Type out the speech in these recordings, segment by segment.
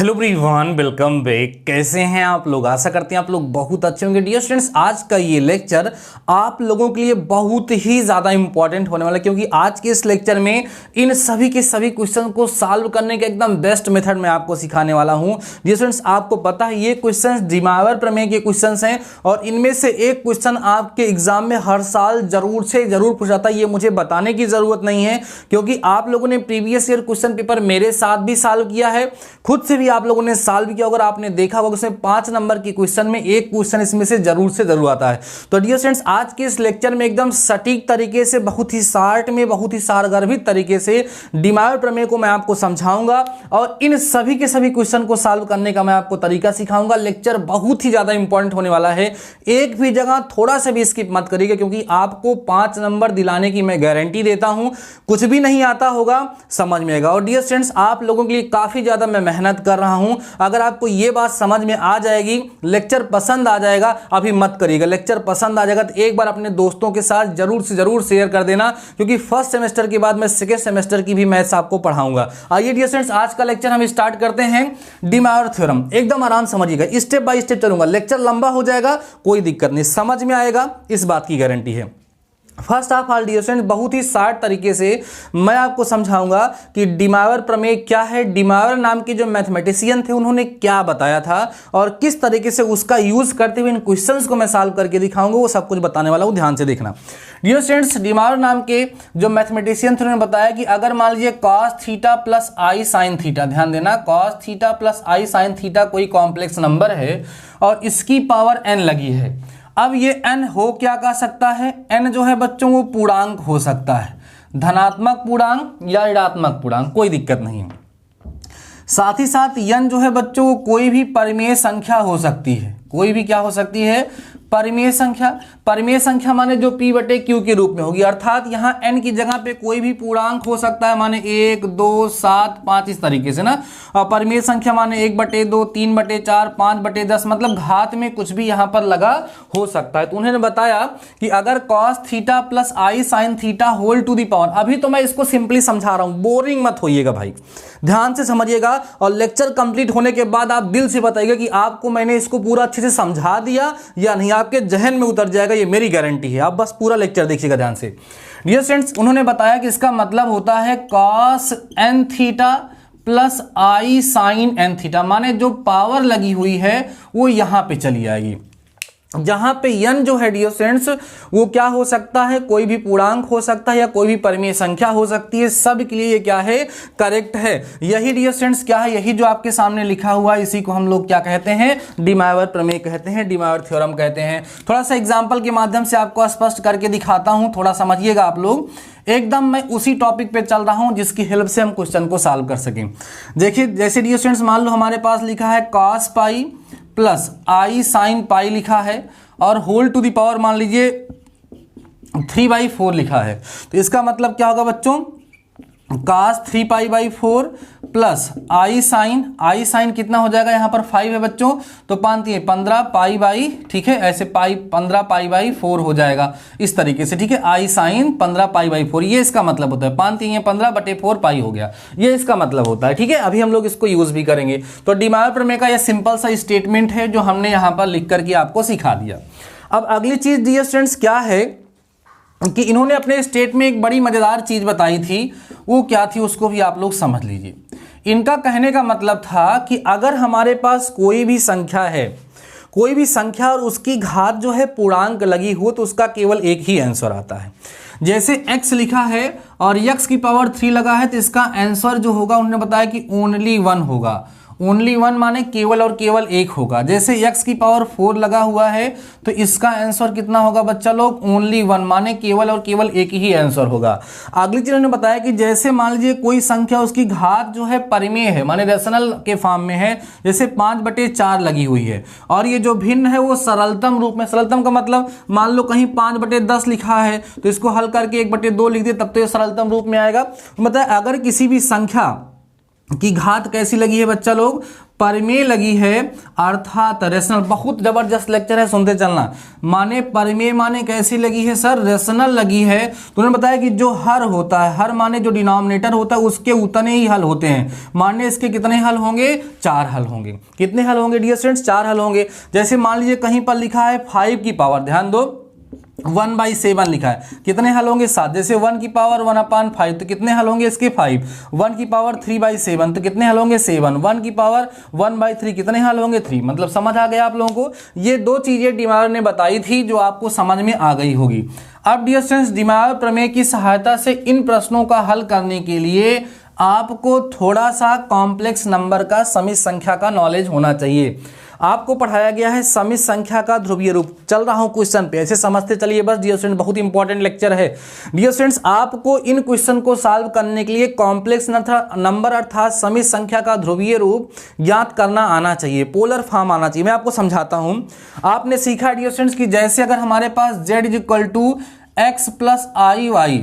Hello everyone, welcome back. कैसे हैं आप लोग? आशा करते हैं आप लोग बहुत अच्छे होंगे। डियर स्टूडेंट्स, आज का ये लेक्चर आप लोगों के लिए बहुत ही ज़्यादा इंपॉर्टेंट होने वाला है, क्योंकि आज के इस लेक्चर में इन सभी के सभी क्वेश्चन को सॉल्व करने का एकदम बेस्ट मेथड मैं आपको सिखाने वाला हूं। डियर स्टूडेंट्स, आपको पता है ये क्वेश्चन डिमावर प्रमेय के क्वेश्चन हैं और इनमें से एक क्वेश्चन आपके एग्जाम में हर साल जरूर से जरूर पूछा जाता है। ये मुझे बताने की जरूरत नहीं है, क्योंकि आप लोगों ने प्रीवियस ईयर क्वेश्चन पेपर मेरे साथ भी सॉल्व किया है, खुद से भी आप लोगों ने सॉल्व किया। अगर आपने देखा होगा उसमें 5 नंबर की क्वेश्चन में एक क्वेश्चन इसमें से जरूर आता है। तो डियर स्टूडेंट्स, आज के इस लेक्चर में एकदम सटीक तरीके से, बहुत ही शार्ट में, बहुत ही सारगर्भित तरीके से डिमावर प्रमेय को मैं आपको समझाऊंगा और इन सभी के सभी क्वेश्चन को सॉल्व करने का मैं आपको तरीका सिखाऊंगा। लेक्चर बहुत ही ज्यादा इंपॉर्टेंट होने वाला है, एक भी जगह थोड़ा सा भी स्किप मत करिएगा, क्योंकि आपको 5 नंबर दिलाने की मैं गारंटी देता हूं। कुछ भी नहीं आता होगा समझ में आएगा। और डियर स्टूडेंट्स, आप लोगों के लिए काफी ज्यादा मैं मेहनत कर रहा हूं। अगर आपको ये बात समझ में आ जाएगी, लेक्चर पसंद आ जाएगा, अभी मत करिएगा, लेक्चर पसंद आ जाएगा तो एक बार अपने दोस्तों के साथ जरूर से जरूर शेयर कर देना, क्योंकि फर्स्ट सेमेस्टर के बाद मैं सेकेंड सेमेस्टर की भी मैथ्स आपको पढ़ाऊंगा। आइए डियर स्टूडेंट्स, आज का लेक्चर हम स्टार्ट करते हैं। डिमावर थ्योरम एकदम आराम समझिएगा, स्टेप बाय स्टेप चलूंगा। लेक्चर लंबा हो जाएगा, कोई दिक्कत नहीं, समझ में आएगा, इस बात की गारंटी है। First of all dear student, बहुत ही शार्ट तरीके से मैं आपको समझाऊंगा कि डिमावर प्रमेय क्या है, डिमावर नाम के जो मैथमेटिशियन थे उन्होंने क्या बताया था और किस तरीके से उसका यूज करते हुए इन क्वेश्चंस को मैं सॉल्व करके दिखाऊंगा, वो सब कुछ बताने वाला हूं, ध्यान से देखना। डियर स्टूडेंट्स, डिमावर नाम के जो मैथमेटिशियन थे उन्होंने बताया कि अगर मान लीजिए cos theta plus i sine theta, ध्यान देना, cos theta plus i sine theta कोई कॉम्प्लेक्स नंबर है और इसकी पावर n लगी है। अब ये n हो क्या कह सकता है, n जो है बच्चों वो पूर्णांक हो सकता है, धनात्मक पूर्णांक या ऋणात्मक पूर्णांक, कोई दिक्कत नहीं है। साथ ही साथ n जो है बच्चों वो कोई भी परिमेय संख्या हो सकती है, कोई भी क्या हो सकती है, परिमेय संख्या। परिमेय संख्या माने जो p बटे q के रूप में होगी, अर्थात यहाँ n की जगह पे कोई भी पूर्णांक हो सकता है, माने 1, 2, 7, 5 इस तरीके से ना। और परिमेय संख्या माने 1/2, 3/4, 5/10, मतलब घात में कुछ भी यहाँ पर लगा हो सकता है। तो उन्होंने बताया कि अगर cos theta plus i sine theta whole to the power, अभी तो मैं इसको सिंपली समझा रहा हूँ, बोरिंग मत होइएगा भाई, ध्यान से समझिएगा। और लेक्चर कंप्लीट होने के बाद आप दिल से बताइएगा कि आपको मैंने इसको पूरा अच्छे से समझा दिया या नहीं, आपके जहन में उतर जाएगा, ये मेरी गारंटी है। आप बस पूरा लेक्चर देखिएगा ध्यान से। डियर स्टूडेंट्स, उन्होंने बताया कि इसका मतलब होता है cos n theta plus i sign n theta, माने जो पावर लगी हुई है वो यहां पे चली आएगी। जहां पे n जो है डियर स्टूडेंट्स वो क्या हो सकता है, कोई भी पूर्णांक हो सकता है या कोई भी परिमेय संख्या हो सकती है, सब के लिए ये क्या है, करेक्ट है। यही डियर स्टूडेंट्स क्या है, यही जो आपके सामने लिखा हुआ है, इसी को हम लोग क्या कहते हैं, डिमावर प्रमेय कहते हैं, डिमावर थ्योरम कहते हैं। थोड़ा सा एग्जाम्पल के माध्यम से आपको स्पष्ट करके दिखाता हूं, थोड़ा समझिएगा आप लोग। एकदम मैं उसी टॉपिक पे चल रहा हूं जिसकी हेल्प से हम क्वेश्चन को सॉल्व कर सकें। देखिए, जैसे डियर स्टूडेंट्स मान लो हमारे पास लिखा है cos pi plus i sine pi लिखा है और होल टू दी पावर मान लीजिए 3/4 लिखा है। तो इसका मतलब क्या होगा बच्चों, cos 3π/4 प्लस आई साइन कितना हो जाएगा, यहाँ पर 5 है बच्चों, तो 15π/, ठीक है, ऐसे 15π/4 हो जाएगा इस तरीके से, ठीक है। आई साइन 15π/4, ये इसका मतलब होता है, 15/4 पाई हो गया, ये इसका मतलब होता है, ठीक है। अभी हम लोग इसको यूज भी करेंगे। तो डिमावर प्रमेय का यह सिंपल सा स्टेटमेंट है जो हमने यहाँ पर लिख करके आपको सिखा दिया। अब अगली चीज डियर स्टूडेंट्स क्या है कि इन्होंने अपने स्टेट में एक बड़ी मजेदार चीज बताई थी, वो क्या थी उसको भी आप लोग समझ लीजिए। इनका कहने का मतलब था कि अगर हमारे पास कोई भी संख्या है, कोई भी संख्या और उसकी घात जो है पूर्णांक लगी हो, तो उसका केवल एक ही आंसर आता है। जैसे x लिखा है और x की पावर 3 लगा है, तो इसका आंसर जो होगा उन्होंने बताया कि ओनली 1 होगा। ओनली 1 माने केवल और केवल एक होगा। जैसे x की पावर 4 लगा हुआ है, तो इसका आंसर कितना होगा बच्चा लोग, ओनली 1 माने केवल और केवल एक ही आंसर होगा। अगली चीज उन्होंने बताया कि जैसे मान लीजिए कोई संख्या उसकी घात जो है परिमेय है, माने रेशनल के फॉर्म में है, जैसे 5/4 लगी हुई है और ये जो भिन्न है वो सरलतम रूप में, सरलतम का मतलब मान लो कहीं 5/10 लिखा है तो इसको हल करके 1/2 लिख दे, तब तो ये सरलतम रूप में आएगा। मतलब अगर किसी भी संख्या की घात कैसी लगी है बच्चा लोग, परिमेय लगी है, अर्थात रेशनल। बहुत जबरदस्त लेक्चर है, सुनते चलना। माने परिमेय माने कैसी लगी है सर, रेशनल लगी है। तो उन्होंने बताया कि जो हर होता है, हर माने जो डिनोमिनेटर होता है उसके उतने ही हल होते हैं। माने इसके कितने हल होंगे, 4 हल होंगे। कितने हल होंगे डियर स्टूडेंट्स, 4 हल होंगे। जैसे मान लीजिए कहीं पर लिखा है 5 की पावर, ध्यान दो 1/7 लिखा है, कितने हल होंगे 7। जैसे 1 की पावर 1/5 तो कितने हल होंगे इसके 5। 1 की पावर 3/7 तो कितने हल होंगे 7। 1 की पावर 1/3 कितने हल होंगे 3। मतलब समझ आ गया आप लोगों को। ये 2 चीजें डिमायर ने बताई थी जो आपको समझ में आ गई होगी। अब डियर स्टूडेंट्स, डिमायर प्रमेय की सहायता से इन प्रश्नों का हल करने के लिए आपको थोड़ा सा कॉम्प्लेक्स नंबर का समित संख्या का नॉलेज होना चाहिए। आपको पढ़ाया गया है समित संख्या का ध्रुवीय रूप। चल रहा हूं क्वेश्चन पे, ऐसे समझते चलिए बस डियर स्टूडेंट, बहुत इंपॉर्टेंट लेक्चर है। डियर स्टूडेंट्स, आपको इन क्वेश्चन को सॉल्व करने के लिए कॉम्प्लेक्स नंबर अर्थात समित संख्या का ध्रुवीय रूप ज्ञात करना आना चाहिए, पोलर फॉर्म आना चाहिए। मैं आपको समझाता हूं। आपने सीखा डियर स्टूडेंट्स कि जैसे अगर हमारे पास z = x + iy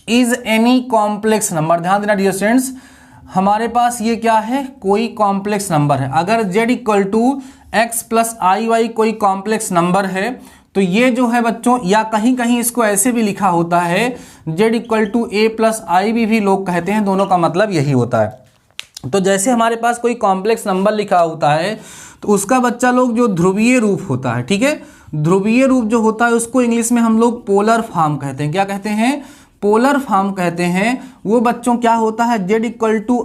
is any complex number, ध्यान देना डियर स्टूडेंट्स, हमारे पास ये क्या है, कोई कॉम्प्लेक्स नंबर है। अगर z = x + iy कोई कॉम्प्लेक्स नंबर है तो ये जो है बच्चों, या कहीं कहीं इसको ऐसे भी लिखा होता है z = a + ib भी लोग कहते हैं, दोनों का मतलब यही होता है। तो जैसे हमारे पास कोई कॉम्प्लेक्स नंबर लिखा होता है तो उसका बच्चा लोग जो ध्रुवीय रूप होता है, ठीक है, ध्रुवीय रूप जो होता है उसको इंग्लिश में हम लोग पोलर फॉर्म कहते हैं। क्या कहते हैं, पोलर फॉर्म कहते हैं। वो बच्चों क्या होता है, z =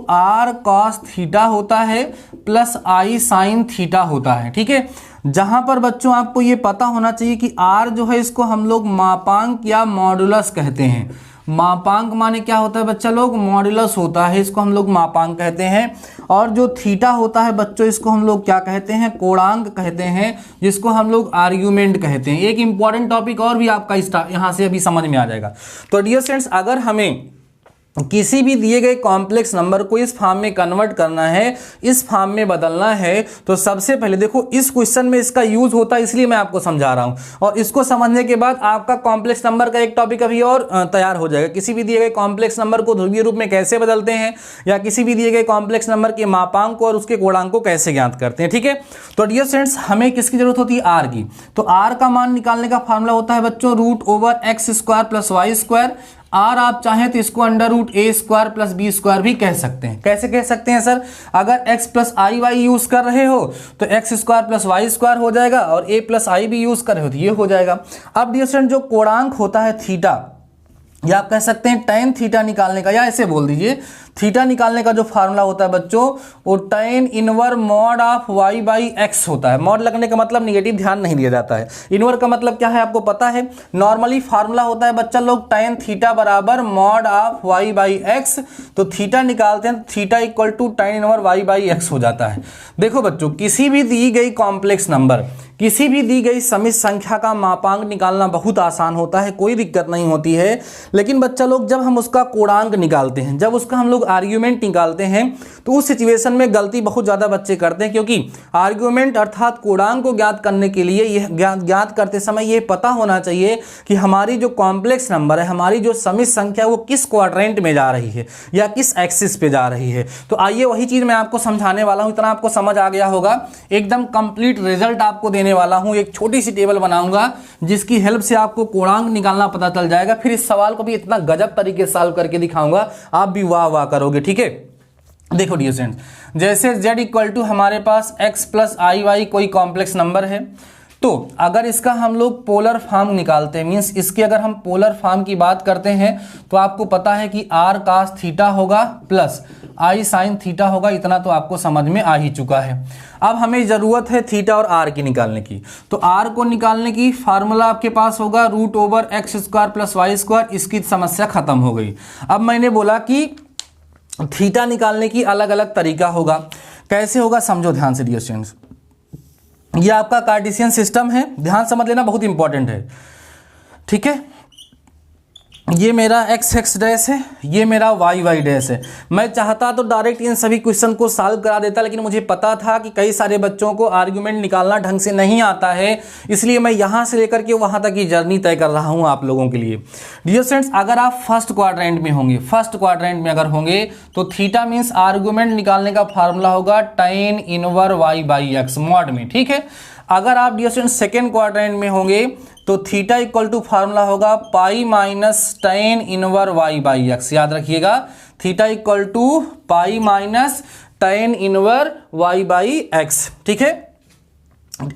r cos थीटा होता है प्लस i sin थीटा होता है, ठीक है। जहां पर बच्चों आपको ये पता होना चाहिए कि r जो है इसको हम लोग मापांक या मॉडुलस कहते हैं। मापांक माने क्या होता है बच्चा लोग, मॉडुलस होता है, इसको हम लोग मापांक कहते हैं। और जो थीटा होता है बच्चों, इसको हम लोग क्या कहते हैं, कोणांक कहते हैं, जिसको हम लोग आर्ग्यूमेंट कहते हैं। एक इंपॉर्टेंट टॉपिक और भी आपका यहाँ से अभी समझ में आ जाएगा। तो डियर स्टूडेंट्स, अगर हमें किसी भी दिए गए कॉम्प्लेक्स नंबर को इस फॉर्म में कन्वर्ट करना है, इस फॉर्म में बदलना है, तो सबसे पहले देखो इस क्वेश्चन में इसका यूज होता है, इसलिए मैं आपको समझा रहा हूं। और इसको समझने के बाद आपका कॉम्प्लेक्स नंबर का एक टॉपिक अभी और तैयार हो जाएगा। किसी भी दिए गए कॉम्प्लेक्स नंबर को ध्रुवीय रूप में कैसे बदलते हैं, या किसी भी दिए गए कॉम्प्लेक्स नंबर के मापांक को और उसके कोणांक को कैसे ज्ञात करते हैं, ठीक है। तो डियर स्टूडेंट्स, हमें किसकी जरूरत होती है, आर की। तो आर का मान निकालने का फॉर्मूला होता है बच्चों √x² + y²। आर आप चाहें तो इसको √a² + b² भी कह सकते हैं। कैसे कह सकते हैं सर, अगर x + iy यूज कर रहे हो तो x² + y² हो जाएगा, और a + i भी यूज कर रहे हो तो ये हो जाएगा। अब डियर स्टूडेंट, जो कोणांक होता है थीटा, या आप कह सकते हैं tan थीटा निकालने का, या ऐसे बोल दीजिए थीटा निकालने का जो फार्मूला होता है बच्चों, वो tan inverse mod of y/x होता है। मॉड लगने का मतलब निगेटिव ध्यान नहीं दिया जाता है। इनवर्स का मतलब क्या है आपको पता है, नॉर्मली फार्मूला होता है बच्चा लोग tan theta = mod of y/x। तो थीटा निकालते हैं, थीटा = tan इनवर्स y/x हो जाता है। देखो बच्चों, किसी भी दी गई कॉम्प्लेक्स नंबर, किसी भी दी गई समित संख्या का मापांक निकालना बहुत आसान होता है, कोई दिक्कत नहीं होती है। लेकिन बच्चा लोग जब हम उसका कोणांक निकालते हैं, जब उसका हम लोग आर्ग्यूमेंट निकालते हैं, तो उस सिचुएशन में गलती बहुत ज़्यादा बच्चे करते हैं। क्योंकि आर्ग्यूमेंट अर्थात कोणांक को ज्ञात करने के लिए यह ज्ञात करते समय ये पता होना चाहिए कि हमारी जो कॉम्प्लेक्स नंबर है, हमारी जो समित संख्या, वो किस क्वाड्रेंट में जा रही है या किस एक्सिस पे जा रही है। तो आइए वही चीज़ मैं आपको समझाने वाला हूँ। इतना आपको समझ आ गया होगा, एकदम कंप्लीट रिजल्ट आपको देने वाला हूं। एक छोटी सी टेबल बनाऊंगा जिसकी हेल्प से आपको कोणांक निकालना पता चल जाएगा। फिर इस सवाल को भी इतना गजब तरीके से सॉल्व करके दिखाऊंगा, आप भी वाह वाह करोगे, ठीक है। देखो डियर स्टूडेंट्स, जैसे z = हमारे पास x + iy कोई कॉम्प्लेक्स नंबर है, तो अगर इसका हम लोग पोलर फॉर्म निकालते हैं, मींस इसकी अगर हम पोलर फॉर्म की बात करते हैं, तो आपको पता है कि r cos थीटा होगा प्लस i sin थीटा होगा। इतना तो आपको समझ में आ ही चुका है। अब हमें जरूरत है थीटा और r की निकालने की। तो r को निकालने की फार्मूला आपके पास होगा √x² + y²। इसकी समस्या खत्म हो गई। अब मैंने बोला कि थीटा निकालने की अलग अलग तरीका होगा। कैसे होगा समझो ध्यान से डियर स्टूडेंट्स। ये आपका कार्टेशियन सिस्टम है, ध्यान समझ लेना, बहुत इंपॉर्टेंट है, ठीक है। ये मेरा एक्स एक्स डैश है, ये मेरा वाई वाई डैश है। मैं चाहता तो डायरेक्ट इन सभी क्वेश्चन को सॉल्व करा देता, लेकिन मुझे पता था कि कई सारे बच्चों को आर्ग्यूमेंट निकालना ढंग से नहीं आता है, इसलिए मैं यहाँ से लेकर के वहाँ तक की जर्नी तय कर रहा हूँ आप लोगों के लिए। डियर स्टूडेंट्स, अगर आप फर्स्ट क्वाड्रेंट में होंगे, फर्स्ट क्वाड्रेंट में अगर होंगे तो थीटा मीन्स आर्ग्यूमेंट निकालने का फार्मूला होगा tan inverse y by x mod में, ठीक है। अगर आप डियर स्टूडेंट्स सेकेंड क्वाड्रेंट में होंगे तो थीटा इक्वल टू फार्मूला होगा pi minus tan inverse y by x. याद रखिएगा, theta equal to pi minus tan inverse y by x, ठीक है।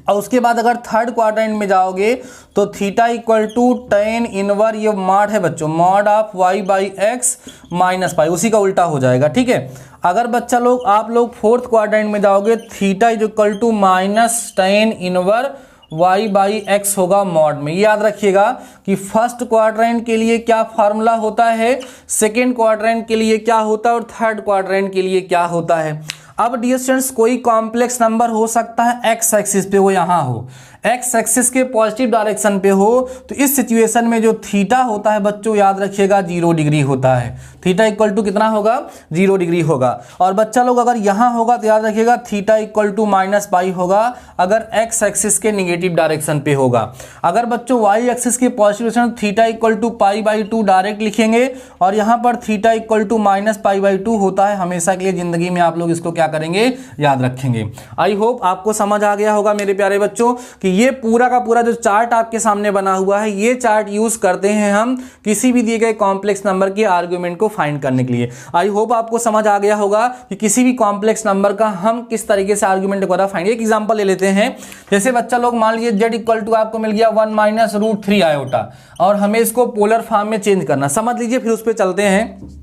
और उसके बाद अगर थर्ड क्वाड्रेंट में जाओगे तो theta equal to tan inverse, ये मॉड है बच्चों, mod of y by x minus pi, उसी का उल्टा हो जाएगा, ठीक है। अगर बच्चा लोग आप लोग फोर्थ क्वाड्रेंट में जाओगे, theta is equal to minus tan inverse y by x होगा मॉड में। याद रखिएगा कि फर्स्ट क्वाड्रेंट के लिए क्या फार्मूला होता है, सेकेंड क्वाड्रेंट के लिए क्या होता है और थर्ड क्वाड्रेंट के लिए क्या होता है। अब डियर स्टूडेंट्स, कोई कॉम्प्लेक्स नंबर हो सकता है एक्स एक्सिस पे, वो यहाँ हो, एक्स एक्सिस के पॉजिटिव डायरेक्शन पे हो, तो इस सिचुएशन में जो थीटा होता है बच्चों याद रखिएगा 0 डिग्री होता है। थीटा इक्वल टू कितना होगा, 0 डिग्री होगा। और बच्चा लोग अगर यहाँ होगा तो याद रखिएगा theta equal to minus pi होगा, अगर एक्स एक्सिस के निगेटिव डायरेक्शन पे होगा। अगर बच्चों वाई एक्सिस के positive direction, theta equal to pi by 2 direct लिखेंगे, और यहाँ पर theta equal to minus pi by 2 होता है। हमेशा के लिए जिंदगी में आप लोग इसको क्या करेंगे, याद रखेंगे। आई होप आपको समझ आ गया होगा मेरे प्यारे बच्चों कि ये पूरा का पूरा जो चार्ट आपके सामने बना हुआ है, ये चार्ट यूज करते हैं हम किसी भी दिए गए कॉम्प्लेक्स नंबर के आर्गुमेंट को फाइंड करने के लिए। आई होप आपको समझ आ गया होगा कि किसी भी कॉम्प्लेक्स नंबर का हम किस तरीके से आर्गुमेंट वगैरह फाइंड। एक एग्जांपल ले लेते हैं, जैसे बच्चा लोग मान लीजिए z इक्वल टू आपको मिल गया 1 माइनस रूट 3 आयोटा, और हमें इसको पोलर फॉर्म में चेंज करना, समझ लीजिए, फिर उस पर चलते हैं।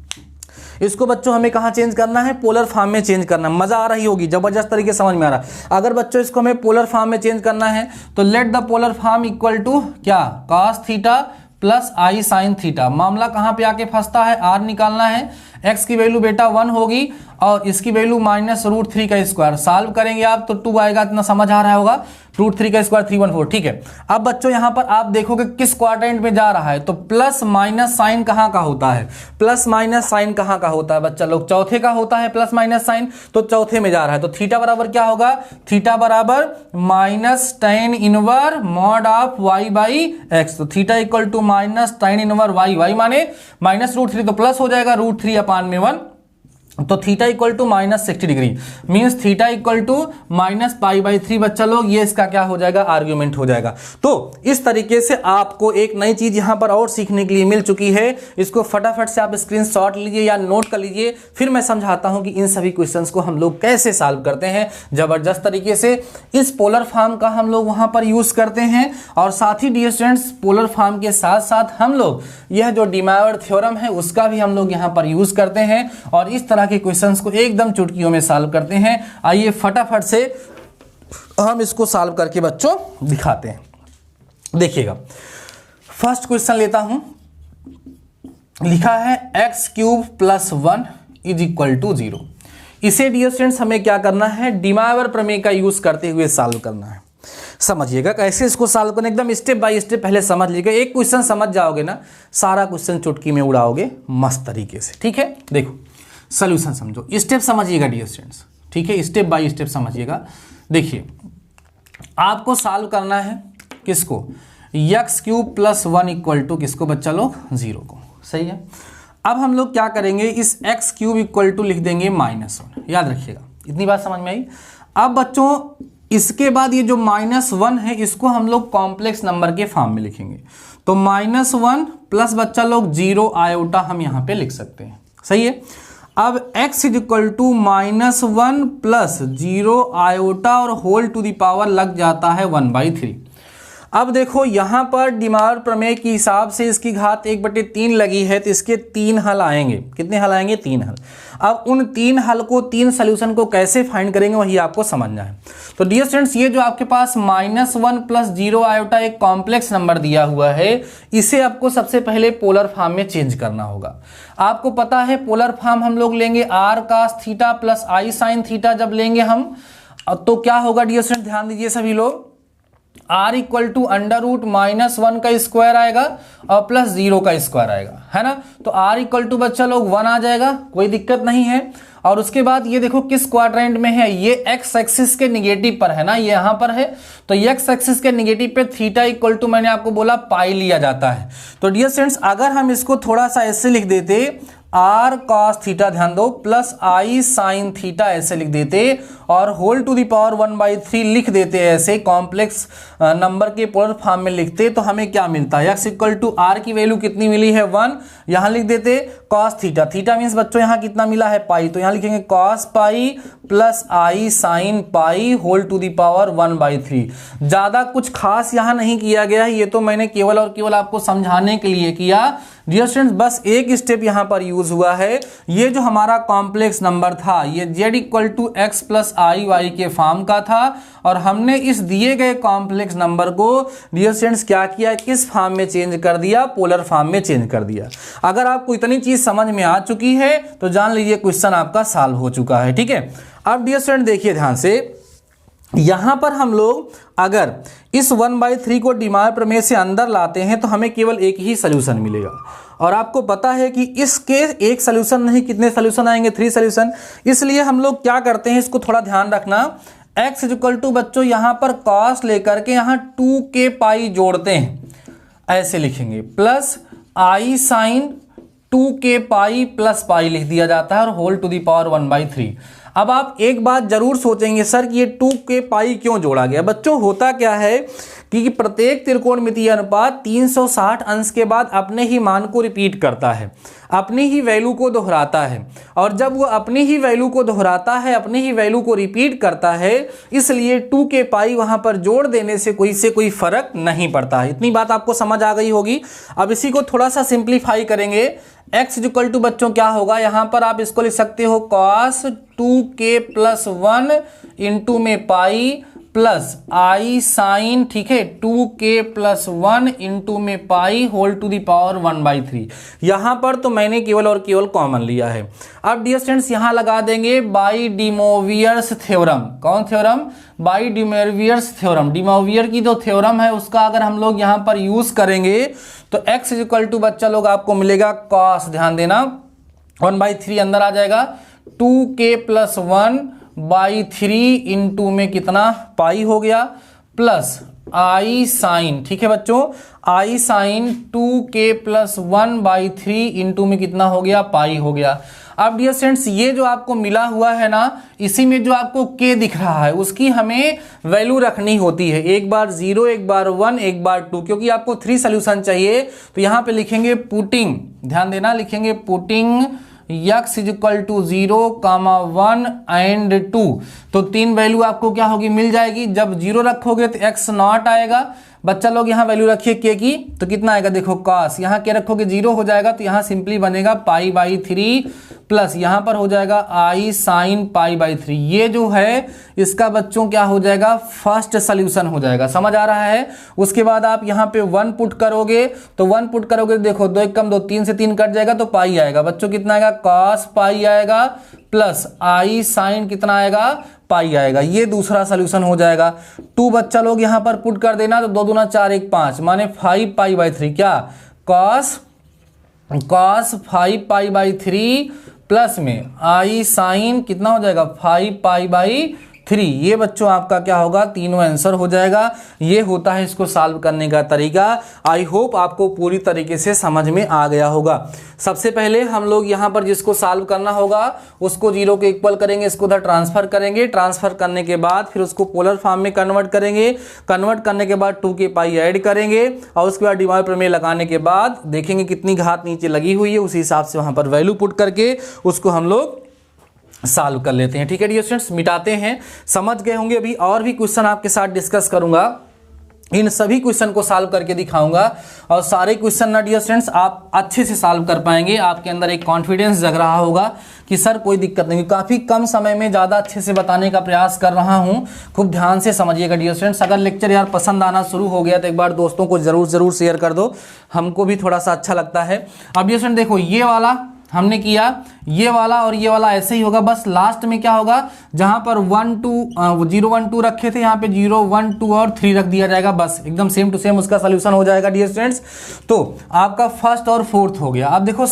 इसको बच्चों हमें कहाँ चेंज करना है, पोलर फॉर्म में चेंज करना। मजा आ रही होगी, जबरदस्त तरीके से समझ में आ रहा है। अगर बच्चों इसको हमें पोलर फॉर्म में चेंज करना है तो let the polar form equal to क्या, cos theta plus i sine theta. मामला कहाँ पे आके फंसता है, आर निकालना है, एक्स की वैल्यू बेटा 1 होगी और इसकी वैल्यू माइनस रूट 3 का स्क्वायर। सॉल्व करेंगे आप तो 2 आएगा, इतना समझ आ रहा होगा, रूट 3 का स्क्वायर 314, ठीक है। अब बच्चों यहाँ पर आप देखोगे किस क्वाड्रेंट में जा रहा है, तो प्लस माइनस साइन कहाँ का होता है, प्लस माइनस साइन कहाँ का होता है बच्चा लोग, चौथे का होता है प्लस माइनस साइन, तो चौथे में जा रहा है। तो थीटा बराबर क्या होगा, थीटा बराबर minus tan inverse mod of y by x. तो theta equal to minus tan inverse y, y माने माइनस रूट 3 तो प्लस हो जाएगा रूट 3 अपान में 1, तो theta equal to minus 60 degree means theta equal to minus pi by 3 बच्चा लोग, ये इसका क्या हो जाएगा, आर्ग्यूमेंट हो जाएगा। तो इस तरीके से आपको एक नई चीज यहां पर और सीखने के लिए मिल चुकी है। इसको फटाफट से आप स्क्रीनशॉट लीजिए या नोट कर लीजिए, फिर मैं समझाता हूं कि इन सभी क्वेश्चंस को हम लोग कैसे सॉल्व करते हैं जबरदस्त तरीके से। इस पोलर फॉर्म का हम लोग वहां पर यूज करते हैं, और साथ ही डियर स्टूडेंट्स पोलर फॉर्म के साथ साथ हम लोग यह जो डी मायोर थ्योरम है उसका भी हम लोग यहां पर यूज करते हैं, और इस तरह के क्वेश्चंस को एकदम चुटकियों में सॉल्व करते हैं। आइए फटाफट से हम इसको सॉल्व करके बच्चों दिखाते हैं। देखिएगा, फर्स्ट क्वेश्चन लेता हूं, लिखा है x cube plus 1 is equal to 0। इसे डियर स्टूडेंट्स हमें क्या करना है, डी मायोर प्रमेय का यूज करते हुए सॉल्व करना है। समझिएगा कैसे इसको सॉल्व करना, एकदम स्टेप बाय स्टेप पहले समझ लीजिएगा। एक क्वेश्चन समझ जाओगे ना, सारा क्वेश्चन चुटकी में उड़ाओगे मस्त तरीके से, ठीक है। देखो सॉल्यूशन समझो, स्टेप समझिएगा डियर स्टूडेंट्स, ठीक है, स्टेप बाय स्टेप समझिएगा। देखिए आपको सॉल्व करना है किसको, x cube plus 1 equal to किसको बच्चा लोग, 0 को, सही है। अब हम लोग क्या करेंगे, इस एक्स क्यूब इक्वल टू लिख देंगे -1, याद रखिएगा, इतनी बात समझ में आई। अब बच्चों इसके बाद ये जो -1 है इसको हम लोग कॉम्प्लेक्स नंबर के फॉर्म में लिखेंगे, तो -1 प्लस बच्चा लोग 0 आयोटा हम यहाँ पे लिख सकते हैं, सही है। अब x is equal to -1 plus 0 iota और होल टू द पावर लग जाता है 1/3। अब देखो यहाँ पर डी मायोर प्रमेय के हिसाब से इसकी घात 1/3 लगी है, तो इसके 3 हल आएंगे। कितने हल आएंगे, 3 हल। अब उन 3 हल को, 3 सोल्यूशन को कैसे फाइंड करेंगे वही आपको समझना है। तो डियर स्टूडेंट्स ये जो आपके पास -1 प्लस 0 आयोटा एक कॉम्प्लेक्स नंबर दिया हुआ है, इसे आपको सबसे पहले पोलर फॉर्म में चेंज करना होगा। आपको पता है पोलर फॉर्म हम लोग लेंगे r cos theta plus i sine theta. जब लेंगे हम तो क्या होगा डियर स्टूडेंट, ध्यान दीजिए सभी लोग, r equal to under root -1 का स्क्वायर आएगा और प्लस 0 का स्क्वायर आएगा, है ना। तो r इक्वल टू बच्चा लोग 1 आ जाएगा, कोई दिक्कत नहीं है। और उसके बाद ये देखो किस क्वाड्रेंट में है, ये x एक्सिस के निगेटिव पर है ना, ये यहां पर है। तो x एक्सिस के निगेटिव पे थीटा इक्वल टू मैंने आपको बोला पाई लिया जाता है। तो डियर स्टूडेंट्स अगर हम इसको थोड़ा सा ऐसे लिख देते r cos थीटा, ध्यान दो, प्लस i sin थीटा ऐसे लिख देते और होल टू द पावर 1/3 लिख देते ऐसे कॉम्प्लेक्स नंबर के पोलर फॉर्म में लिखते, तो हमें क्या मिलता है, x इक्वल टू r की वैल्यू कितनी मिली है 1, यहां लिख देते cos थीटा, थीटा मीन्स बच्चों यहां कितना मिला है पाई, तो यहां लिखेंगे cos pi plus i sin pi whole to the power 1/3। ज्यादा कुछ खास यहां नहीं किया गया है, ये तो मैंने केवल और केवल आपको समझाने के लिए किया। डियर स्टूडेंट्स बस एक स्टेप यहां पर यूज हुआ है, ये जो हमारा कॉम्प्लेक्स नंबर था ये z equal to x plus i y के फॉर्म का था और हमने इस दिए गए कॉम्प्लेक्स नंबर को डियर स्टूडेंट्स क्या किया, किस फॉर्म में चेंज कर दिया, पोलर फॉर्म में चेंज कर दिया। अगर आपको इतनी चीज समझ में आ चुकी है तो जान लीजिए क्वेश्चन आपका सॉल्व हो चुका है, ठीक है। अब डियर स्टूडेंट देखिए ध्यान से, यहां पर हम लोग अगर इस 1/3 को डीमायर प्रमेय से अंदर लाते हैं तो हमें केवल एक ही सोल्यूशन मिलेगा और आपको पता है कि इसके एक सोल्यूशन नहीं कितने सोल्यूशन आएंगे, 3 सोल्यूशन। इसलिए हम लोग क्या करते हैं, इसको थोड़ा ध्यान रखना, x इक्वल टू बच्चों यहां पर cos लेकर के यहां 2k पाई जोड़ते हैं, ऐसे लिखेंगे, plus i sin 2k pi plus pi लिख दिया जाता है और होल टू द पावर 1/3। अब आप एक बात जरूर सोचेंगे सर कि ये 2k पाई क्यों जोड़ा गया। बच्चों होता क्या है कि प्रत्येक त्रिकोणमितीय अनुपात 360 अंश के बाद अपने ही मान को रिपीट करता है, अपनी ही वैल्यू को दोहराता है, और जब वो अपनी ही वैल्यू को दोहराता है, अपनी ही वैल्यू को रिपीट करता है, इसलिए 2k पाई वहां पर जोड़ देने से कोई फर्क नहीं पड़ता है। इतनी बात आपको समझ आ गई होगी। अब इसी को थोड़ा सा सिंप्लीफाई करेंगे, x इक्वल टू बच्चों क्या होगा, यहां पर आप इसको लिख सकते हो cos 2k प्लस 1 इंटू में पाई प्लस i साइन, ठीक है, 2k प्लस 1 इंटू में पाई होल टू द पावर 1/3। यहां पर तो मैंने केवल और केवल कॉमन लिया है। अब डियर स्टूडेंट्स यहां लगा देंगे बाई डिमोवियर्स थ्योरम। कौन थ्योरम, बाई डिमोवियर्स थ्योरम। डिमोवियर की जो थ्योरम है उसका अगर हम लोग यहां पर यूज करेंगे तो x इक्वल टू बच्चा लोग आपको मिलेगा cos, ध्यान देना, 1/3 अंदर आ जाएगा, 2k प्लस 1/3 इंटू में कितना पाई हो गया, प्लस i साइन, ठीक है बच्चों, i sign 2k plus 1/3 into में कितना हो गया, पाई हो गया। अब डियर स्टूडेंट्स ये जो आपको मिला हुआ है ना, इसी में जो आपको k दिख रहा है उसकी हमें वैल्यू रखनी होती है, एक बार 0, एक बार 1, एक बार 2, क्योंकि आपको 3 सोल्यूशन चाहिए। तो यहां पे लिखेंगे पुटिंग, ध्यान देना, लिखेंगे putting x equal to 0, 1 and 2। तो 3 वैल्यू आपको क्या होगी, मिल जाएगी। जब 0 रखोगे तो x नॉट आएगा, बच्चा लोग यहाँ वैल्यू रखिए k की, तो कितना आएगा देखो cos, यहाँ क्या रखोगे 0 हो जाएगा, तो यहाँ सिंपली बनेगा π/3 प्लस यहाँ पर हो जाएगा i साइन π/3। ये जो है इसका बच्चों क्या हो जाएगा, फर्स्ट सोल्यूशन हो जाएगा, समझ आ रहा है। उसके बाद आप यहाँ पे 1 पुट करोगे, तो 1 पुट करोगे देखो 2 1 कम 2, 3 से 3 कट जाएगा तो पाई आएगा बच्चों, कितना आएगा cos पाई आएगा प्लस i साइन कितना आएगा, पाई आएगा। ये दूसरा सोल्यूशन हो जाएगा। 2 बच्चा लोग यहाँ पर पुट कर देना, तो 2 दूना 4 1 5 माने 5 π/3, क्या cos 5 π/3 प्लस में i साइन कितना हो जाएगा 5 π/3। ये बच्चों आपका क्या होगा, तीनों आंसर हो जाएगा। ये होता है इसको सॉल्व करने का तरीका। आई होप आपको पूरी तरीके से समझ में आ गया होगा। सबसे पहले हम लोग यहाँ पर जिसको सॉल्व करना होगा उसको 0 के इक्वल करेंगे, इसको उधर ट्रांसफर करेंगे, ट्रांसफर करने के बाद फिर उसको पोलर फॉर्म में कन्वर्ट करेंगे, कन्वर्ट करने के बाद 2k पाई ऐड करेंगे और उसके बाद डिवाइड प्रमेय लगाने के बाद देखेंगे कितनी घात नीचे लगी हुई है, उसी हिसाब से वहां पर वैल्यू पुट करके उसको हम लोग सॉल्व कर लेते हैं। ठीक है डियर स्टूडेंट्स, मिटाते हैं। समझ गए होंगे। अभी और भी क्वेश्चन आपके साथ डिस्कस करूंगा, इन सभी क्वेश्चन को सॉल्व करके दिखाऊंगा और सारे क्वेश्चन ना डियर स्टूडेंट्स आप अच्छे से सॉल्व कर पाएंगे। आपके अंदर एक कॉन्फिडेंस जग रहा होगा कि सर कोई दिक्कत नहीं, काफ़ी कम समय में ज़्यादा अच्छे से बताने का प्रयास कर रहा हूं। खूब ध्यान से समझिएगा डियर स्टूडेंट्स। अगर लेक्चर यार पसंद आना शुरू हो गया तो एक बार दोस्तों को ज़रूर शेयर कर दो, हमको भी थोड़ा सा अच्छा लगता है। अब डियर स्टूडेंट देखो, ये वाला हमने किया, ये वाला और ये वाला ऐसे ही होगा, बस लास्ट में क्या होगा, जहां पर 1 2 0 1 2 रखे थे, यहाँ पे 0 1 2 और 3 रख दिया जाएगा, बस एकदम सेम टू सेम उसका सोल्यूशन हो जाएगा डियर स्टूडेंट्स। तो आपका फर्स्ट और फोर्थ हो गया। अब देखो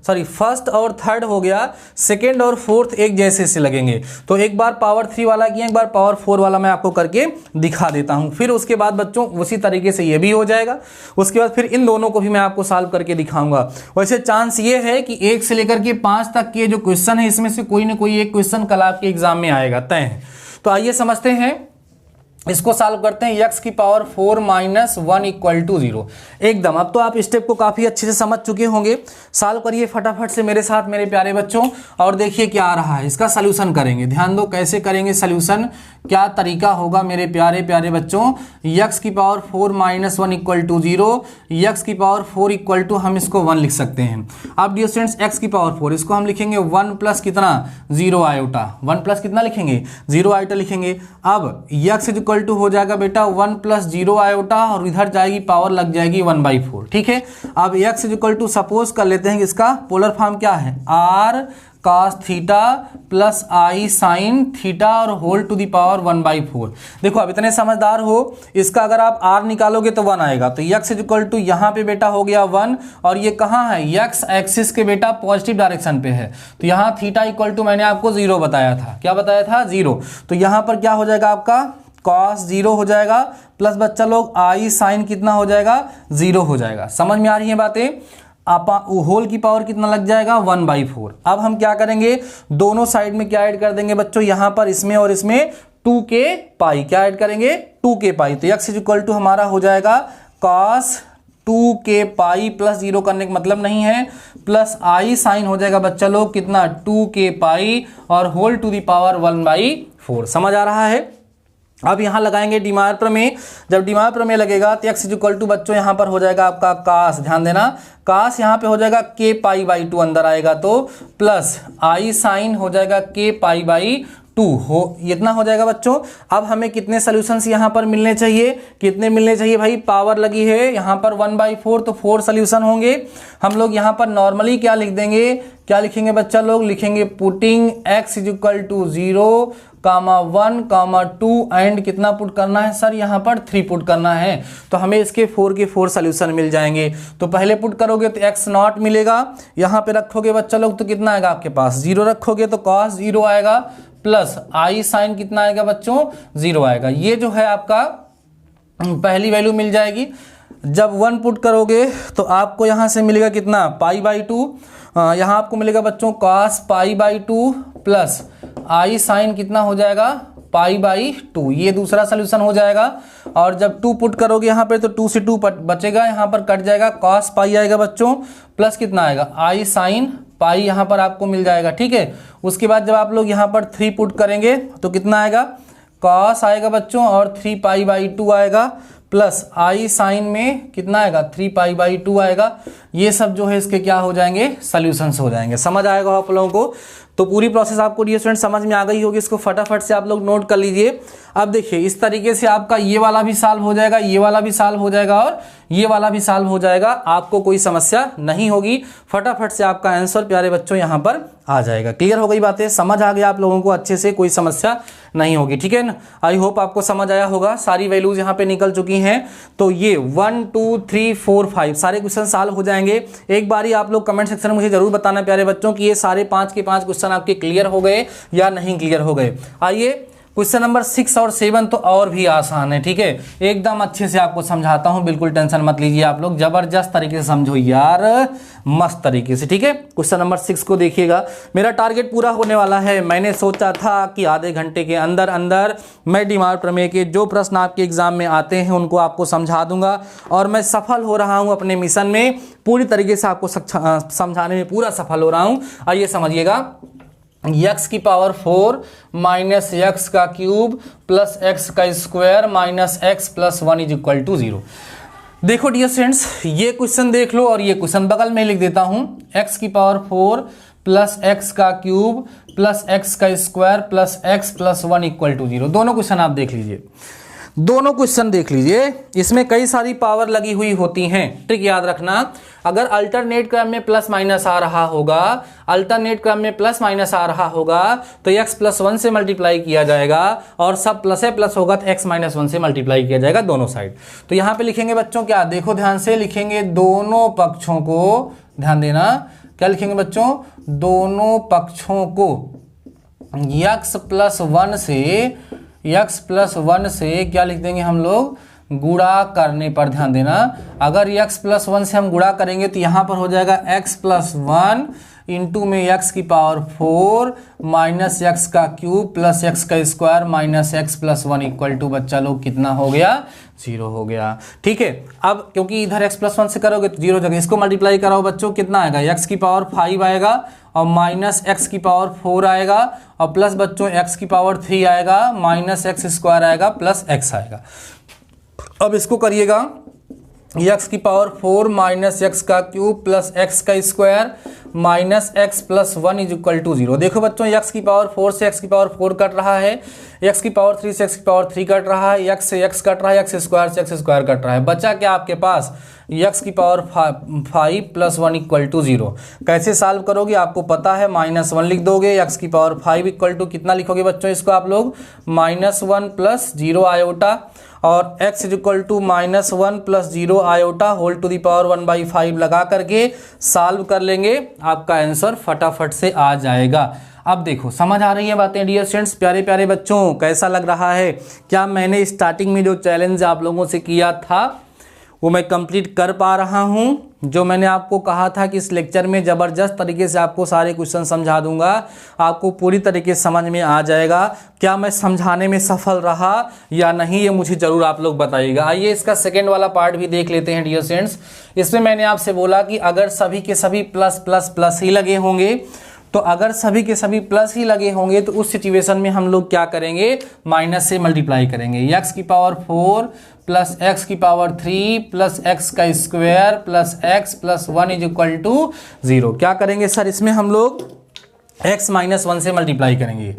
फर्स्ट और थर्ड हो गया, सेकेंड और फोर्थ एक जैसे से लगेंगे। तो एक बार पावर 3 वाला किया, एक बार पावर 4 वाला मैं आपको करके दिखा देता हूं। फिर उसके बाद बच्चों उसी तरीके से ये भी हो जाएगा, उसके बाद फिर इन दोनों को भी मैं आपको सॉल्व करके दिखाऊंगा। वैसे चांस ये है कि 1 से लेकर के 5 तक के जो क्वेश्चन है इसमें से कोई ना कोई एक क्वेश्चन कल आपके एग्जाम में आएगा, तय है। तो आइए समझते हैं, इसको सॉल्व करते हैं। x की पावर 4 माइनस 1 इक्वल टू 0। एकदम अब तो आप स्टेप को काफ़ी अच्छे से समझ चुके होंगे। सॉल्व करिए फटाफट से मेरे साथ मेरे प्यारे बच्चों, और देखिए क्या आ रहा है, इसका सॉल्यूशन करेंगे। ध्यान दो कैसे करेंगे सॉल्यूशन, क्या तरीका होगा मेरे प्यारे प्यारे बच्चों। x की power 4 minus 1 equal to 0, x की पावर 4 इक्वल टू हम इसको 1 लिख सकते हैं। अब डियर स्टूडेंट्स x की पावर 4 इसको हम लिखेंगे 1 प्लस कितना, 0 आयोटा। 1 प्लस कितना लिखेंगे, 0 आयोटा लिखेंगे। अब x इक्वल टू हो जाएगा बेटा 1 प्लस 0 आयोटा, और इधर जाएगी पावर लग जाएगी 1/4। ठीक है। अब x इक्वल टू सपोज कर लेते हैं कि इसका पोलर फॉर्म क्या है, r cos theta plus i sine theta और होल टू दी पावर 1/4। देखो अब इतने समझदार हो, इसका अगर आप r निकालोगे तो 1 आएगा। तो x इक्वल टू यहाँ पे बेटा हो गया 1, और ये कहाँ है, x एक्सिस के बेटा पॉजिटिव डायरेक्शन पे है। तो यहाँ थीटा इक्वल टू मैंने आपको 0 बताया था, क्या बताया था, 0। तो यहाँ पर क्या हो जाएगा आपका cos 0 हो जाएगा, प्लस बच्चा लोग आई साइन कितना हो जाएगा, 0 हो जाएगा। समझ में आ रही है बातें। आप होल की पावर कितना लग जाएगा, 1/4। अब हम क्या करेंगे, दोनों साइड में क्या ऐड कर देंगे बच्चों, यहाँ पर इसमें और इसमें 2k पाई, क्या ऐड करेंगे, 2k पाई। तो x इक्वल टू हमारा हो जाएगा cos 2k पाई, प्लस 0 करने का मतलब नहीं है, प्लस आई साइन हो जाएगा बच्चा लोग कितना, 2k पाई और होल टू दी पावर 1/4। समझ आ रहा है। अब यहाँ लगाएंगे डीमार प्रमेय। जब डीमार प्रमेय लगेगा तो x इक्वल टू बच्चों यहाँ पर हो जाएगा आपका कास, ध्यान देना, कास यहाँ पे हो जाएगा k पाई/2 अंदर आएगा, तो प्लस आई साइन हो जाएगा k पाई/2 हो, इतना हो जाएगा बच्चों। अब हमें कितने सॉल्यूशंस यहाँ पर मिलने चाहिए, कितने मिलने चाहिए भाई, पावर लगी है यहाँ पर 1/4, तो 4 सॉल्यूशन होंगे। हम लोग यहाँ पर नॉर्मली क्या लिख देंगे, क्या लिखेंगे बच्चा लोग, लिखेंगे putting x equal to 0, 1, 2 and कितना पुट करना है सर, यहाँ पर 3 पुट करना है। तो हमें इसके 4 के 4 सॉल्यूशन मिल जाएंगे। तो पहले पुट करोगे तो x नॉट मिलेगा, यहाँ पे रखोगे बच्चा लोग तो कितना आएगा आपके पास, 0 रखोगे तो cos 0 आएगा, प्लस आई साइन कितना आएगा बच्चों, 0 आएगा। ये जो है आपका पहली वैल्यू मिल जाएगी। जब 1 पुट करोगे तो आपको यहाँ से मिलेगा कितना, पाई/2, यहाँ आपको मिलेगा बच्चों cos पाई/2 प्लस आई साइन कितना हो जाएगा, पाई/2। ये दूसरा सोल्यूशन हो जाएगा। और जब 2 पुट करोगे यहाँ पे तो 2 से 2 बचेगा, यहाँ पर कट जाएगा, cos पाई आएगा बच्चों, प्लस कितना आएगा, आई साइन पाई यहाँ पर आपको मिल जाएगा। ठीक है। उसके बाद जब आप लोग यहाँ पर 3 पुट करेंगे तो कितना आएगा, cos आएगा बच्चों और 3 पाई/2 आएगा, प्लस आई साइन में कितना आएगा, 3 पाई/2 आएगा। ये सब जो है इसके क्या हो जाएंगे, सॉल्यूशंस हो जाएंगे। समझ आएगा आप लोगों को। तो पूरी प्रोसेस आपको डियर स्टूडेंट समझ में आ गई होगी, इसको फटाफट से आप लोग नोट कर लीजिए। अब देखिए इस तरीके से आपका ये वाला भी सॉल्व हो जाएगा, ये वाला भी सॉल्व हो जाएगा और ये वाला भी सॉल्व हो जाएगा, आपको कोई समस्या नहीं होगी। फटाफट से आपका आंसर प्यारे बच्चों यहाँ पर आ जाएगा। क्लियर हो गई बातें, समझ आ गया आप लोगों को अच्छे से, कोई समस्या नहीं होगी। ठीक है ना, आई होप आपको समझ आया होगा। सारी वैल्यूज यहाँ पे निकल चुकी हैं। तो ये 1 2 3 4 5 सारे क्वेश्चन सॉल्व हो जाएंगे। एक बारी आप लोग कमेंट सेक्शन में मुझे जरूर बताना प्यारे बच्चों कि ये सारे 5 के 5 क्वेश्चन आपके क्लियर हो गए या नहीं क्लियर हो गए। आइए क्वेश्चन नंबर 6 और 7 तो और भी आसान है। ठीक है, एकदम अच्छे से आपको समझाता हूं, बिल्कुल टेंशन मत लीजिए आप लोग, जबरदस्त तरीके से समझो यार, मस्त तरीके से। ठीक है, क्वेश्चन नंबर 6 को देखिएगा। मेरा टारगेट पूरा होने वाला है। मैंने सोचा था कि आधे घंटे के अंदर अंदर मैं डीमार प्रमेय के जो प्रश्न आपके एग्जाम में आते हैं उनको आपको समझा दूंगा, और मैं सफल हो रहा हूं अपने मिशन में, पूरी तरीके से आपको समझाने में पूरा सफल हो रहा हूं। आइए समझिएगा, x की पावर 4 माइनस एक्स का क्यूब प्लस एक्स का square minus x plus 1 is equal to 0। देखो डियर स्टूडेंट्स, ये क्वेश्चन देख लो और ये क्वेश्चन बगल में लिख देता हूं। x की पावर 4 प्लस एक्स का क्यूब प्लस एक्स का square plus x plus 1 equal to 0, दोनों क्वेश्चन आप देख लीजिए। दोनों क्वेश्चन देख लीजिए, इसमें कई सारी पावर लगी हुई होती हैं। ट्रिक याद रखना, अगर अल्टरनेट क्रम में प्लस माइनस आ रहा होगा, अल्टरनेट क्रम में प्लस माइनस आ रहा होगा तो x प्लस 1 से मल्टीप्लाई किया जाएगा, और सब प्लस है प्लस होगा तो x माइनस 1 से मल्टीप्लाई किया जाएगा दोनों साइड। तो यहां पे लिखेंगे बच्चों क्या, देखो ध्यान से लिखेंगे, दोनों पक्षों को, ध्यान देना, क्या लिखेंगे बच्चों, दोनों पक्षों को x प्लस 1 से क्या लिख देंगे हम लोग, गुणा करने पर। ध्यान देना, अगर x प्लस 1 से हम गुणा करेंगे तो यहां पर हो जाएगा x प्लस 1 इंटू में x की पावर 4 माइनस x का क्यूब प्लस x का square minus x plus 1 equal to, बच्चा लोग कितना हो गया, 0 हो गया। ठीक है, अब क्योंकि इधर x प्लस 1 से करोगे तो 0 जगह इसको मल्टीप्लाई कराओ बच्चों, कितना आएगा, x की पावर 5 आएगा और माइनस x की पावर 4 आएगा और प्लस बच्चों x की पावर 3 आएगा माइनस x स्क्वायर आएगा प्लस x आएगा। अब इसको करिएगा, x की पावर 4 माइनस x का क्यूब प्लस x का square minus x plus 1 is equal to 0। देखो बच्चों, x की पावर 4 से x की पावर 4 कट रहा है, x की पावर 3 से x की पावर 3 कट रहा है, x से x कट रहा है, x स्क्वायर से x स्क्वायर कट रहा है, बचा क्या आपके पास, x की पावर 5 प्लस 1 इक्वल टू 0। कैसे सॉल्व करोगे आपको पता है, -1 लिख दोगे, x की पावर 5 इक्वल टू कितना लिखोगे बच्चों, इसको आप लोग -1 प्लस 0 आयोटा और x is equal to -1 plus 0 iota whole to the power 1/5 लगा करके सॉल्व कर लेंगे, आपका आंसर फटाफट से आ जाएगा। अब देखो, समझ आ रही है बातें डियर स्टूडेंट्स, प्यारे प्यारे बच्चों, कैसा लग रहा है, क्या मैंने स्टार्टिंग में जो चैलेंज आप लोगों से किया था वो मैं कंप्लीट कर पा रहा हूँ? जो मैंने आपको कहा था कि इस लेक्चर में ज़बरदस्त तरीके से आपको सारे क्वेश्चन समझा दूंगा, आपको पूरी तरीके से समझ में आ जाएगा। क्या मैं समझाने में सफल रहा या नहीं, ये मुझे ज़रूर आप लोग बताइएगा। आइए इसका सेकेंड वाला पार्ट भी देख लेते हैं डियर स्टूडेंट्स। इसमें मैंने आपसे बोला कि अगर सभी के सभी प्लस प्लस प्लस ही लगे होंगे, तो अगर सभी के सभी प्लस ही लगे होंगे तो उस सिचुएशन में हम लोग क्या करेंगे, माइनस से मल्टीप्लाई करेंगे। x की पावर 4 प्लस x की पावर 3 प्लस x का square plus x plus 1 is equal to 0। क्या करेंगे सर, इसमें हम लोग x माइनस 1 से मल्टीप्लाई करेंगे।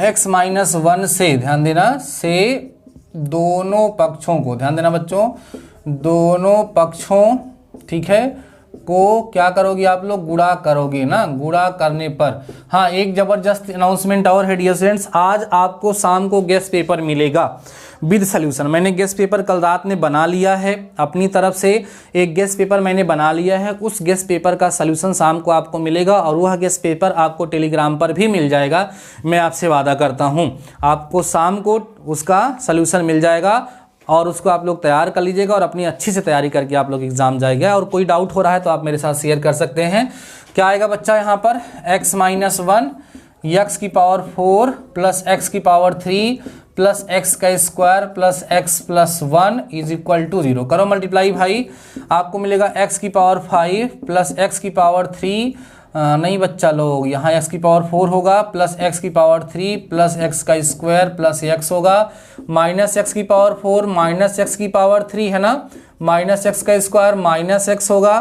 x माइनस 1 से, ध्यान देना, से दोनों पक्षों को, ध्यान देना बच्चों, दोनों पक्षों, ठीक है, को क्या करोगे आप लोग, गुणा करोगे ना। गुणा करने पर, हाँ, एक जबरदस्त अनाउंसमेंट और है डियर स्टूडेंट्स, आज आपको शाम को गेस्ट पेपर मिलेगा विद सॉल्यूशन। मैंने गेस्ट पेपर कल रात में बना लिया है, अपनी तरफ से एक गेस्ट पेपर मैंने बना लिया है, उस गेस्ट पेपर का सॉल्यूशन शाम को आपको मिलेगा और वह गेस्ट पेपर आपको टेलीग्राम पर भी मिल जाएगा। मैं आपसे वादा करता हूँ आपको शाम को उसका सॉल्यूशन मिल जाएगा और उसको आप लोग तैयार कर लीजिएगा और अपनी अच्छी से तैयारी करके आप लोग एग्जाम जाएगा। और कोई डाउट हो रहा है तो आप मेरे साथ शेयर कर सकते हैं। क्या आएगा बच्चा यहाँ पर, x माइनस 1 x की पावर 4 प्लस x की पावर 3 प्लस x का square plus x plus 1 is equal to 0। करो मल्टीप्लाई भाई, आपको मिलेगा x की पावर 5 प्लस x की पावर 3, नहीं बच्चा लोग, यहाँ x की पावर 4 होगा प्लस x की पावर 3 प्लस x का स्क्वायर प्लस x होगा माइनस x की पावर 4 माइनस x की पावर 3 है ना, माइनस x का स्क्वायर माइनस x होगा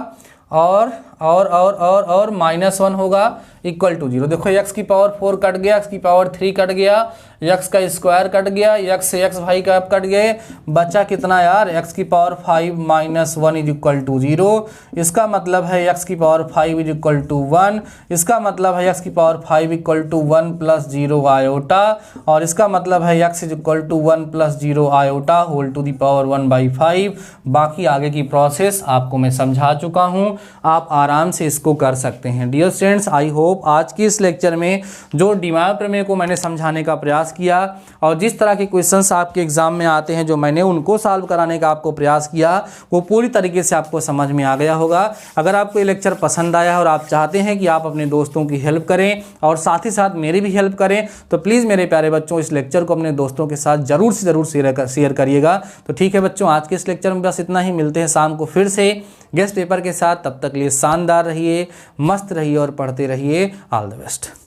और -1 होगा इक्वल टू 0। देखो x की पावर 4 कट गया, x की पावर 3 कट गया, x का स्क्वायर कट गया, x से x भाई का कट गए, बचा कितना यार, x की power 5 minus 1 is equal to 0। इसका मतलब है x की पावर 5 इज इक्वल टू 1, इसका मतलब है x की power 5 equal to 1 plus 0 iota, और इसका मतलब है x is equal to 1 plus 0 iota whole to the power 1/5। बाकी आगे की प्रोसेस आपको मैं समझा चुका हूँ, आप आराम से इसको कर सकते हैं। डियर स्टूडेंट्स, आई होप आज की इस लेक्चर में जो डिमांड प्रमेय को मैंने समझाने का प्रयास किया और जिस तरह के क्वेश्चंस आपके एग्जाम में आते हैं जो मैंने उनको सॉल्व कराने का आपको प्रयास किया वो पूरी तरीके से आपको समझ में आ गया होगा। अगर आपको ये लेक्चर पसंद आया और आप चाहते हैं कि आप अपने दोस्तों की हेल्प करें और साथ ही साथ मेरी भी हेल्प करें तो प्लीज़ मेरे प्यारे बच्चों इस लेक्चर को अपने दोस्तों के साथ ज़रूर से ज़रूर शेयर करिएगा। तो ठीक है बच्चों, आज के इस लेक्चर में बस इतना ही, मिलते हैं शाम को फिर से गेस्ट पेपर के साथ। तब तक लिए शानदार रहिए, मस्त रहिए और पढ़ते रहिए। All the best.